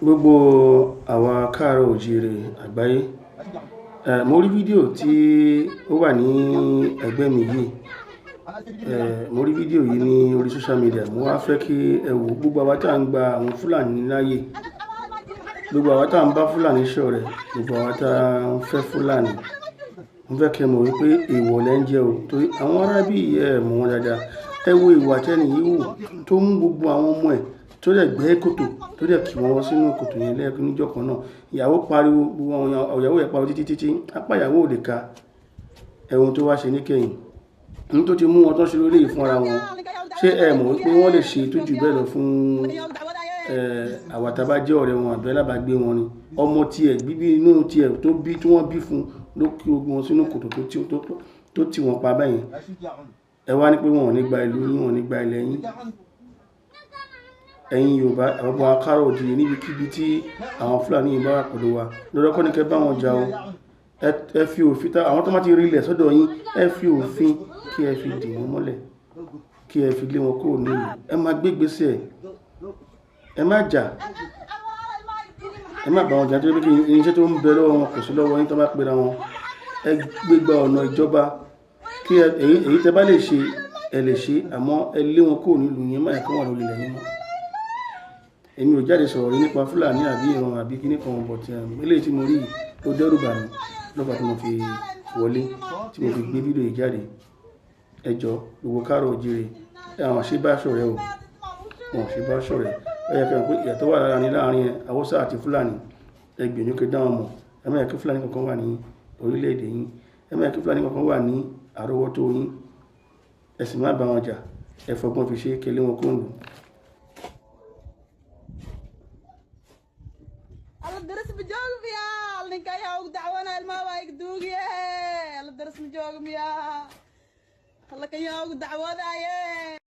Gbogbo àwa káàárọ̀ oòjíire àgbáyé, mo rí fídíò tí ó wà ní ẹ̀gbẹ́ mi yìí. Mo rí fídíò yìí ní orí social media. Mo wá fẹ́ kí ẹ wò gbogbo àwa tí à ń gba àwọn Fúlàní láyè, gbogbo àwa tí à ń bá Fúlàní ṣọ̀rẹ́, gbogbo àwa tí à ń fẹ́ Fúlàní. Mo fẹ́ kí ẹ mọ̀ wípé èèwọ̀ lẹ́ ń jẹ o, torí àwọn ará bí ẹ mọ̀ wọ́n dáadáa. Ẹ wo ìwà tẹ́ni yìí wò tó mú gbogbo àwọn ọmọ ẹ̀ tó dẹ̀ gbẹ́ kòtò tó dẹ̀ kí wọ́n sínú kòtò yẹn lẹ́ẹ̀kan níjọ́ kan náà. Ìyàwó pariwo, gbogbo àwọn ìyàwó ẹ̀ pariwo títí apá ìyàwó ò lè ka. Ẹ̀hun tó wá ṣe níkẹyìn, ohun tó ti mú wọn tán ṣe lórí ìfúnra wọn. Ṣé ẹ mọ̀ wípé wọ́n lè ṣe tó jù bẹ́ẹ̀ lọ fún àwa tá bá jẹ́ ọ̀rẹ́ wọn àbí alábàágbé wọn ni? Ọmọ tiẹ̀ bíbí inú tiẹ̀ tó bí tí wọ́n bí fún ló kí gbogbo wọn sínú kòtò tó tì wọ́n pa báyìí. Ẹ wá ní pé wọn ò ní gba ìlú yín, wọn ò ní gba ilẹ̀ yín. Ẹ̀yin Yorùbá, àwọn ọmọ káàárọ̀ oòjíire níbikíbi tí àwọn Fúlàní yìí bá wà pẹ̀lú wa, dandan kọ́ ni kẹ́ bá wọn jà o. Ẹ fi òfin àwọn tó bá ti rí ilẹ̀ sọ́dọ̀ yín, ẹ fi òfin kí ẹ fi dè wọ́n mọ́lẹ̀, kí ẹ fi lé wọn kúrò nílùú. Ẹ má gbé ìgbésẹ̀, ẹ má jà, ẹ má bá wọn jà nítorí pé irinṣẹ́ tó ń bẹ lọ́wọ́ wọn kò sí lọ́wọ́ yín tó bá pera wọn. Ẹ gbégbá ọ̀nà ìjọba kí èyí tẹ́ bá lè ṣe ẹ lè ṣe, àmọ́ ẹ lé wọn kúrò nílùú yín, má yẹ kí wọ́n wà lórí ilẹ̀ yín mọ́. Èmi ò jáde sọ̀rọ̀ rí nípa Fúlàní àbí ìran àbí kíní kan, but eléyìí tí mo rí ó dẹ́rù bà mí lọ́pàá tí mo fi wọlé, tí mo fi gbé fídíò yìí jáde. Ẹ jọ̀ọ́ gbogbo káàárọ̀ oòjíire, àwọn ṣe bá ṣọ̀rẹ́ o, wọn ṣe bá ṣọ̀rẹ́. Ó yẹ kí ẹ mọ̀ pé ìyàtọ̀ wà láàrin Haúsá àti Fúlàní. Ẹ gbìyànjú kí ẹ dá wọn mọ̀. Ẹ má yẹ kí Fúlàní kankan wà ní orílẹ̀-èdè yín. Ẹ má yẹ kí Fúlàní kankan wà ní àrọ́wọ́tó yín. Ẹ sì má bá wọn jà. Ẹ fọgbọ́n fi ṣe kí ẹ lé wọn kúrò nílùú. الله درس بجوجم يا لنكا يا ودعوانا الماء يقدوق يا الله درس بجوجم يا الله كيا ودعوانا يا